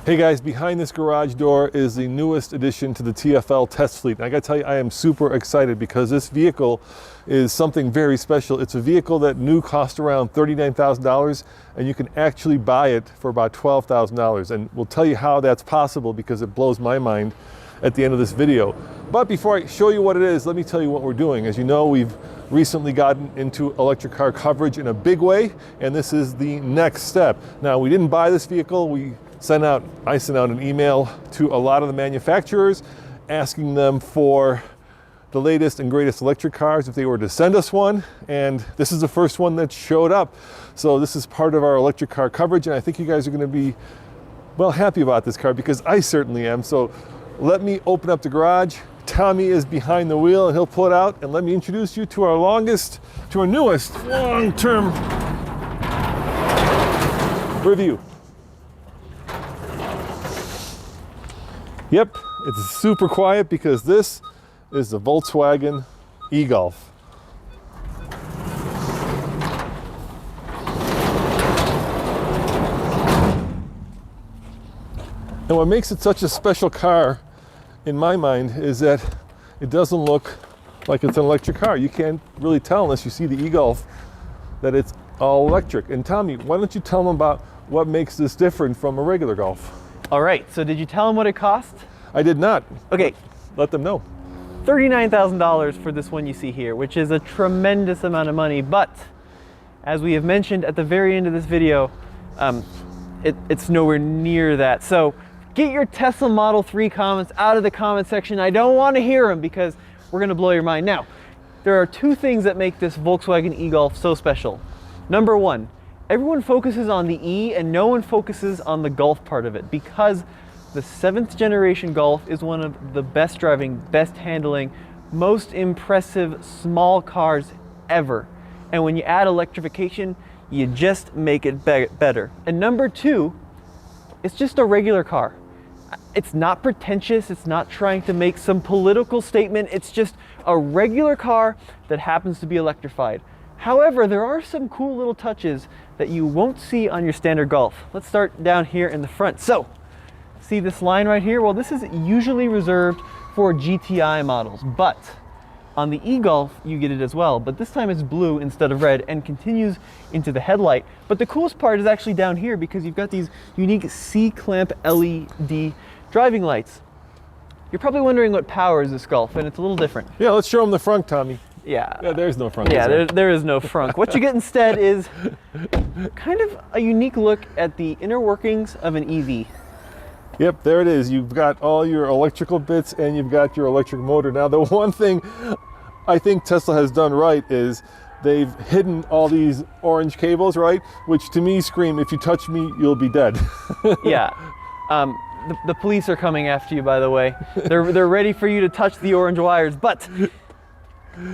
Hey guys, behind this garage door is the newest addition to the TFL test fleet. And I gotta tell you, I am super excited because this vehicle is something very special. It's a vehicle that new cost around $39,000 and you can actually buy it for about $12,000. And we'll tell you how that's possible because it blows my mind at the end of this video. But before I show you what it is, let me tell you what we're doing. As you know, we've recently gotten into electric car coverage in a big way, and this is the next step. Now, we didn't buy this vehicle. I sent out an email to a lot of the manufacturers asking them for the latest and greatest electric cars if they were to send us one, and this is the first one that showed up. So this is part of our electric car coverage, and I think you guys are going to be, well, happy about this car because I certainly am. So let me open up the garage. Tommy is behind the wheel and he'll pull it out, and let me introduce you to our newest long-term review. Yep, it's super quiet because this is the Volkswagen E-Golf. And what makes it such a special car in my mind is that it doesn't look like it's an electric car. You can't really tell unless you see the E-Golf that it's all electric. And Tommy, why don't you tell them about what makes this different from a regular Golf? All right, so did you tell them what it cost? I did not. Okay. Let them know. $39,000 for this one you see here, which is a tremendous amount of money, but as we have mentioned at the very end of this video, it's nowhere near that. So get your Tesla Model 3 comments out of the comment section. I don't want to hear them because we're going to blow your mind. Now, there are two things that make this Volkswagen E-Golf so special. Number one, everyone focuses on the E and no one focuses on the Golf part of it because the 7th generation Golf is one of the best driving, best handling, most impressive small cars ever. And when you add electrification, you just make it better. And number two, it's just a regular car. It's not pretentious, it's not trying to make some political statement, it's just a regular car that happens to be electrified. However, there are some cool little touches that you won't see on your standard Golf. Let's start down here in the front. So, see this line right here? Well, this is usually reserved for GTI models, but on the E-Golf, you get it as well, but this time it's blue instead of red and continues into the headlight. But the coolest part is actually down here because you've got these unique C-clamp LED driving lights. You're probably wondering what powers this Golf, and it's a little different. Yeah, let's show them the front, Tommy. Yeah, there's no frunk. Yeah, there is no frunk. What you get instead is kind of a unique look at the inner workings of an EV. Yep, there it is. You've got all your electrical bits and you've got your electric motor. Now, the one thing I think Tesla has done right is they've hidden all these orange cables, right? Which to me scream, if you touch me, you'll be dead. Yeah. The police are coming after you, by the way. They're ready for you to touch the orange wires, but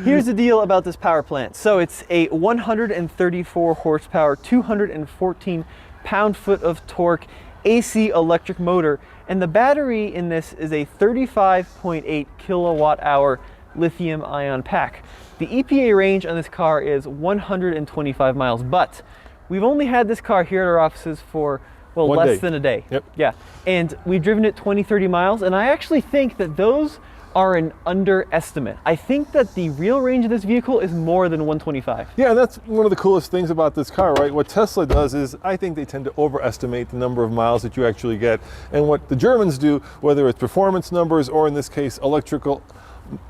here's the deal about this power plant. So it's a 134 horsepower, 214 pound-foot of torque AC electric motor, and the battery in this is a 35.8 kilowatt hour lithium ion pack. The EPA range on this car is 125 miles, but we've only had this car here at our offices for, well, less than a day. Yep. Yeah, and we've driven it 20-30 miles, and I actually think that those are an underestimate. I think that the real range of this vehicle is more than 125. Yeah, and that's one of the coolest things about this car, right? What Tesla does is, I think they tend to overestimate the number of miles that you actually get. And what the Germans do, whether it's performance numbers or in this case, electrical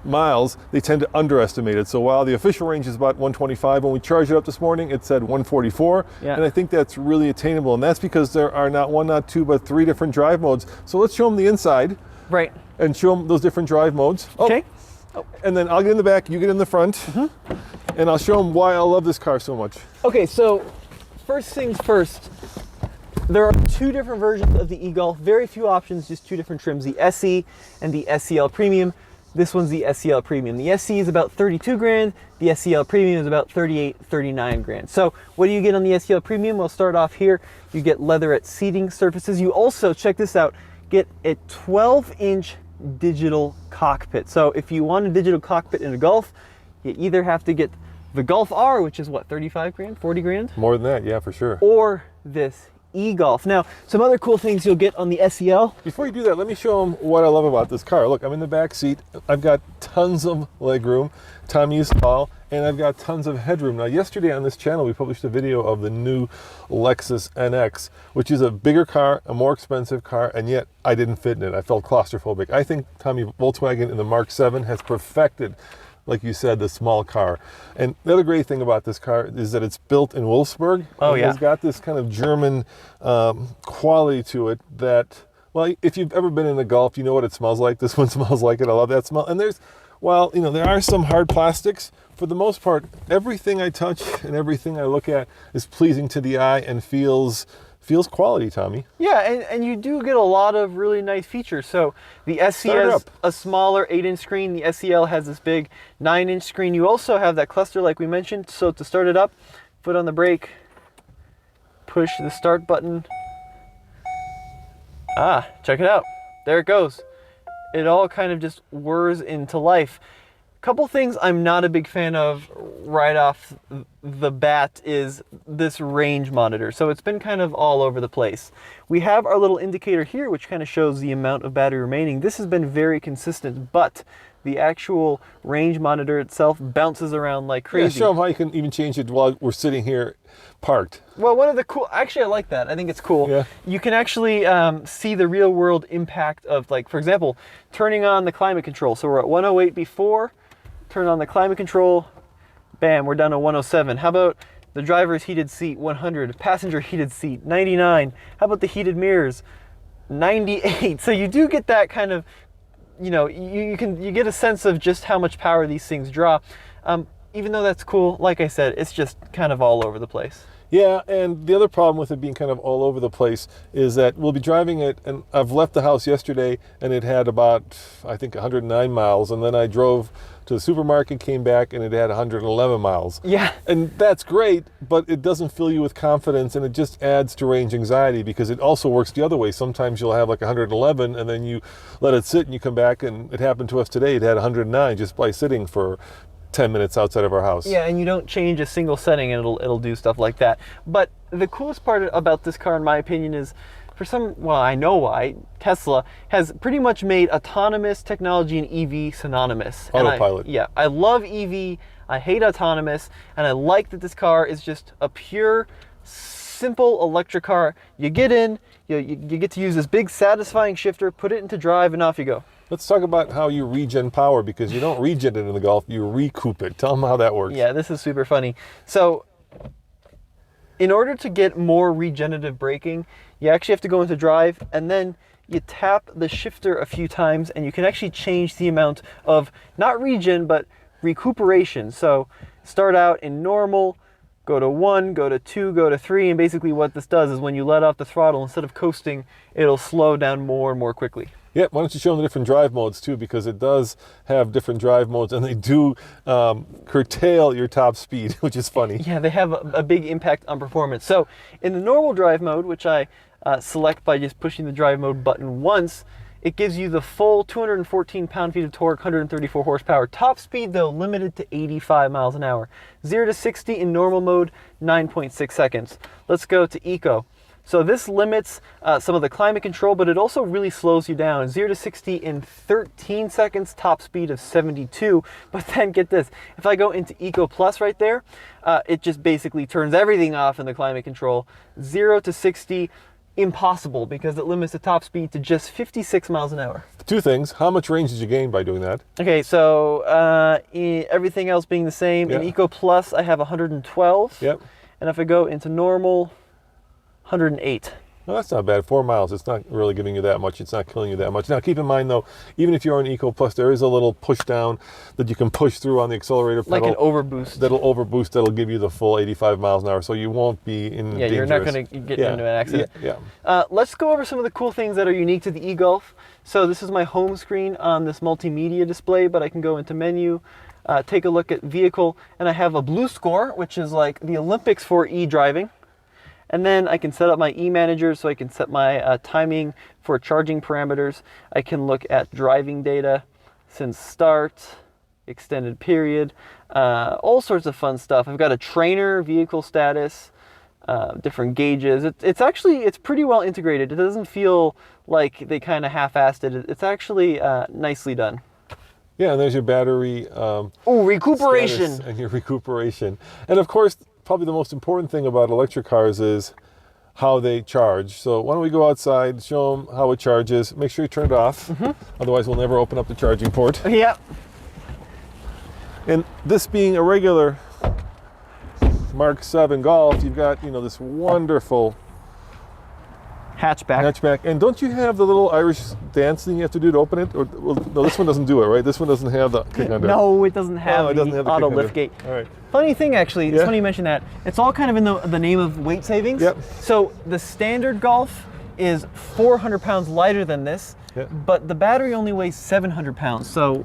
miles, they tend to underestimate it. So while the official range is about 125, when we charged it up this morning, it said 144. Yeah. And I think that's really attainable. And that's because there are not one, not two, but 3 different drive modes. So let's show them the inside. Right. And show them those different drive modes. Okay. Oh. And then I'll get in the back, you get in the front, and I'll show them why I love this car so much. Okay, so first things first, there are 2 different versions of the E-Golf, very few options, just 2 different trims, the SE and the SEL Premium. This one's the SEL Premium. The SE is about 32 grand, the SEL Premium is about 38, 39 grand. So what do you get on the SEL Premium? We'll start off here. You get leatherette seating surfaces. You also, check this out, get a 12-inch digital cockpit. So if you want a digital cockpit in a Golf, you either have to get the Golf R, which is what, 35 grand, 40 grand? More than that, yeah, for sure. Or this E-Golf. Now, some other cool things you'll get on the SEL. Before you do that, let me show them what I love about this car. Look, I'm in the back seat. I've got tons of legroom. Tommy is tall, and I've got tons of headroom. Now, yesterday on this channel, we published a video of the new Lexus NX, which is a bigger car, a more expensive car, and yet I didn't fit in it. I felt claustrophobic. I think Tommy, Volkswagen in the Mark 7 has perfected, like you said, the small car. And the other great thing about this car is that it's built in Wolfsburg. Oh, yeah. It's got this kind of German quality to it that, well, if you've ever been in a Golf, you know what it smells like. This one smells like it. I love that smell. And there's, well, you know, there are some hard plastics. For the most part, everything I touch and everything I look at is pleasing to the eye and feels quality, Tommy. Yeah, and you do get a lot of really nice features. So the SC has a smaller 8-inch screen. The SEL has this big 9-inch screen. You also have that cluster like we mentioned. So to start it up, foot on the brake, push the start button. Ah, check it out. There it goes. It all kind of just whirs into life. Couple things I'm not a big fan of right off the bat is this range monitor. So it's been kind of all over the place. We have our little indicator here, which kind of shows the amount of battery remaining. This has been very consistent, but the actual range monitor itself bounces around like crazy. Yeah, show them how you can even change it while we're sitting here parked. Well, one of the cool, actually I like that. I think it's cool. Yeah. You can actually see the real world impact of, like, for example, turning on the climate control. So we're at 108 before, turn on the climate control, bam, we're down to 107. How about the driver's heated seat, 100, passenger heated seat, 99. How about the heated mirrors, 98. So you do get that kind of, you know, you get a sense of just how much power these things draw. Even though that's cool, like I said, it's just kind of all over the place. Yeah, and the other problem with it being kind of all over the place is that we'll be driving it, and I've left the house yesterday, and it had about, I think, 109 miles, and then I drove to the supermarket, came back, and it had 111 miles. Yeah. And that's great, but it doesn't fill you with confidence, and it just adds to range anxiety because it also works the other way. Sometimes you'll have like 111, and then you let it sit, and you come back, and it happened to us today. It had 109 just by sitting for 10 minutes outside of our house. Yeah, and you don't change a single setting and it'll do stuff like that. But the coolest part about this car, in my opinion, is well, I know why, Tesla has pretty much made autonomous technology and EV synonymous. Autopilot. I love EV, I hate autonomous, and I like that this car is just a pure, simple electric car. You get in, you get to use this big satisfying shifter, put it into drive, and off you go. Let's talk about how you regen power, because you don't regen it in the Golf, you recoup it. Tell them how that works. Yeah, this is super funny. So in order to get more regenerative braking, you actually have to go into drive, and then you tap the shifter a few times, and you can actually change the amount of, not regen, but recuperation. So start out in normal, go to 1, go to 2, go to 3, and basically what this does is when you let off the throttle, instead of coasting, it'll slow down more and more quickly. Yeah, why don't you show them the different drive modes too, because it does have different drive modes, and they do curtail your top speed, which is funny. Yeah, they have a big impact on performance. So in the normal drive mode, which I select by just pushing the drive mode button once, it gives you the full 214 pound-feet of torque, 134 horsepower. Top speed, though, limited to 85 miles an hour. 0 to 60 in normal mode, 9.6 seconds. Let's go to Eco. So this limits some of the climate control, but it also really slows you down. 0 to 60 in 13 seconds, top speed of 72. But then get this, if I go into Eco Plus right there, it just basically turns everything off in the climate control. 0 to 60, impossible, because it limits the top speed to just 56 miles an hour. Two things, how much range did you gain by doing that? Okay, so everything else being the same, in Eco Plus I have 112. Yep. And if I go into normal, 108. Well, that's not bad. 4 miles. It's not really giving you that much. It's not killing you that much. Now, keep in mind, though, even if you're on Eco Plus, there is a little push down that you can push through on the accelerator pedal. Like an overboost. That'll overboost. That'll give you the full 85 miles an hour, so you won't be in dangerous. You're not going to get into an accident. Yeah. Let's go over some of the cool things that are unique to the E-Golf. So this is my home screen on this multimedia display, but I can go into menu, take a look at vehicle, and I have a blue score, which is like the Olympics for e-driving. And then I can set up my e-manager, so I can set my timing for charging parameters. I can look at driving data since start, extended period, all sorts of fun stuff. I've got a trainer, vehicle status, different gauges. It's actually, it's pretty well integrated. It doesn't feel like they kind of half-assed it. It's actually nicely done. Yeah, and there's your battery. Recuperation. Status and your recuperation. And of course, probably the most important thing about electric cars is how they charge. So why don't we go outside, show them how it charges. Make sure you turn it off. Otherwise, we'll never open up the charging port. Yep. And this being a regular Mark 7 Golf, you've got, you know, this wonderful Hatchback. And don't you have the little Irish dance thing you have to do to open it? Or, well, no, this one doesn't do it, right? This one doesn't have the kick under. No, it doesn't have the auto lift gate. All right. Funny thing, actually, it's funny you mention that. It's all kind of in the name of weight savings. Yep. So the standard Golf is 400 pounds lighter than this, but the battery only weighs 700 pounds. So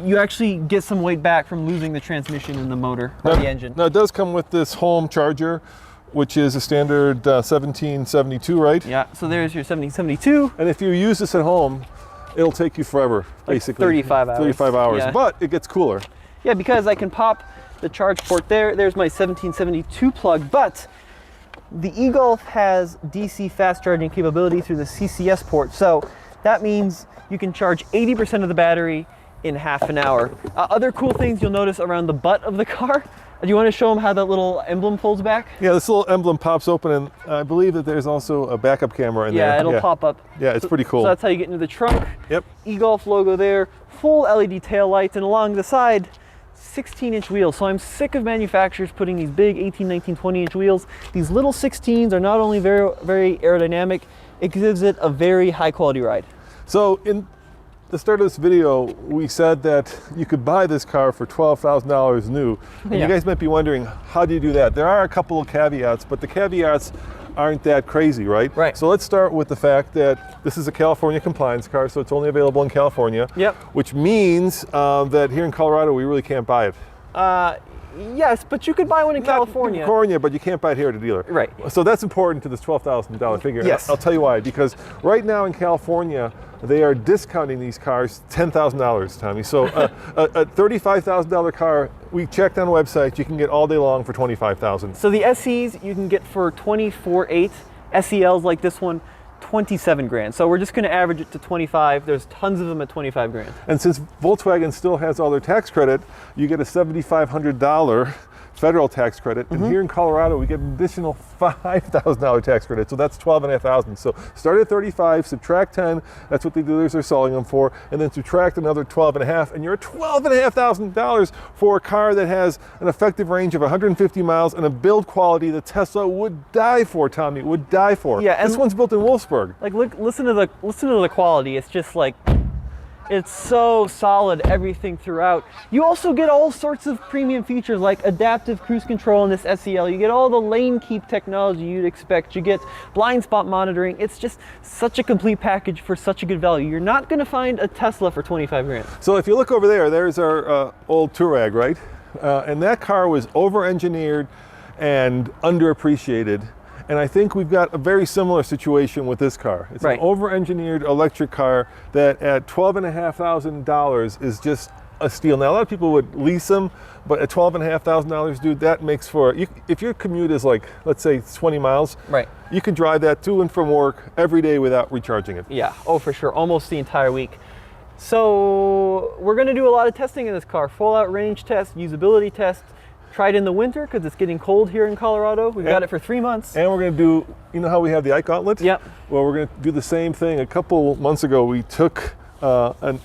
you actually get some weight back from losing the transmission and the motor or the engine. Now, it does come with this home charger, which is a standard 1772, right? Yeah, so there's your 1772. And if you use this at home, it'll take you forever, like basically. 35 hours. 35 hours, yeah. But it gets cooler. Yeah, because I can pop the charge port there. There's my 1772 plug, but the E-Golf has DC fast charging capability through the CCS port. So that means you can charge 80% of the battery in half an hour. Other cool things you'll notice around the butt of the car. Do you want to show them how that little emblem folds back? Yeah, this little emblem pops open, and I believe that there's also a backup camera in there. Yeah, it'll pop up. Yeah, it's pretty cool. So that's how you get into the trunk. Yep. E-Golf logo there, full LED tail lights, and along the side, 16-inch wheels. So I'm sick of manufacturers putting these big 18, 19, 20-inch wheels. These little 16s are not only very, very aerodynamic, it gives it a very high-quality ride. So in the start of this video, we said that you could buy this car for $12,000 new. And you guys might be wondering, how do you do that? There are a couple of caveats, but the caveats aren't that crazy, right? Right. So let's start with the fact that this is a California compliance car, so it's only available in California. Yep. Which means that here in Colorado, we really can't buy it. Yes, but you could buy one in California. California, but you can't buy it here at a dealer. Right. So that's important to this $12,000 figure. Yes. I'll tell you why. Because right now in California, they are discounting these cars $10,000, Tommy. So a $35,000 car, we checked on the website, you can get all day long for $25,000. So the SEs you can get for $24,800. SELs like this one, 27 grand. So we're just going to average it to 25. There's tons of them at 25 grand. And since Volkswagen still has all their tax credit, you get a $7,500 federal tax credit. And here in Colorado, we get an additional $5,000 tax credit. So that's $12,500. So start at 35, subtract 10. That's what the dealers are selling them for. And then subtract another 12,500, and you're at $12,500 for a car that has an effective range of 150 miles and a build quality that Tesla would die for, Tommy, would die for. Yeah, and this one's built in Wolfsburg. Like, look, listen to the quality. It's just like, it's so solid, everything throughout. You also get all sorts of premium features like adaptive cruise control in this SEL. You get all the lane keep technology you'd expect. You get blind spot monitoring. It's just such a complete package for such a good value. You're not going to find a Tesla for 25 grand. So if you look over there, there's our old Touareg, right? And that car was over-engineered and underappreciated. And I think we've got a very similar situation with this car. It's an over-engineered electric car that at $12,500 is just a steal. Now, a lot of people would lease them, but at $12,500, dude, that makes for, if your commute is like, let's say 20 miles, you can drive that to and from work every day without recharging it. Yeah, oh, for sure, almost the entire week. So we're gonna do a lot of testing in this car, full out range test, usability test. Try it in the winter because it's getting cold here in Colorado. We've got it for 3 months. And we're going to do, you know how we have the Ike Gauntlet? Yep. Well, we're going to do the same thing. A couple months ago, we took a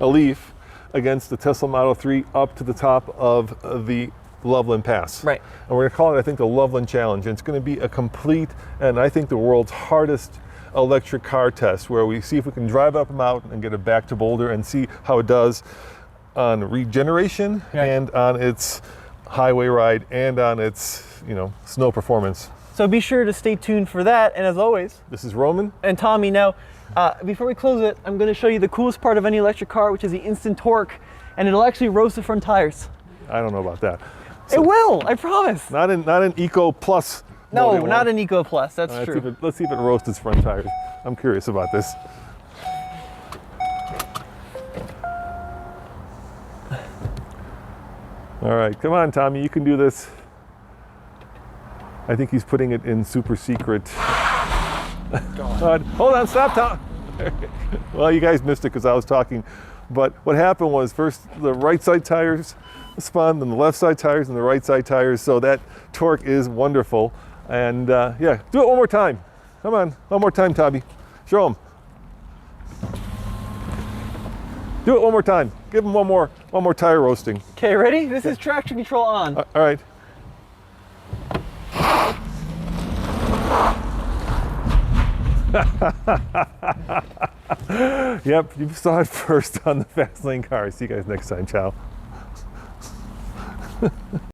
Leaf against the Tesla Model 3 up to the top of the Loveland Pass. Right. And we're going to call it, I think, the Loveland Challenge. And it's going to be a complete, and I think the world's hardest electric car test, where we see if we can drive up a mountain and get it back to Boulder and see how it does on regeneration and on its highway ride and on its, snow performance. So be sure to stay tuned for that. And as always, this is Roman and Tommy. Now, before we close it, I'm going to show you the coolest part of any electric car, which is the instant torque, and it'll actually roast the front tires. I don't know about that. So, it will, I promise. Not in Eco Plus. No, not in Eco Plus. That's true. Let's see if it roasts its front tires. I'm curious about this. All right, come on, Tommy, you can do this. I think he's putting it in super secret. Hold on, stop, Tom. Well, you guys missed it because I was talking. But what happened was first the right side tires spun, then the left side tires, and the right side tires. So that torque is wonderful. And yeah, do it one more time. Come on, one more time, Tommy. Show him. Do it one more time. Give him one more tire roasting. Okay, ready? This is traction control on. All right. Yep, you saw it first on the Fast Lane car. See you guys next time. Ciao.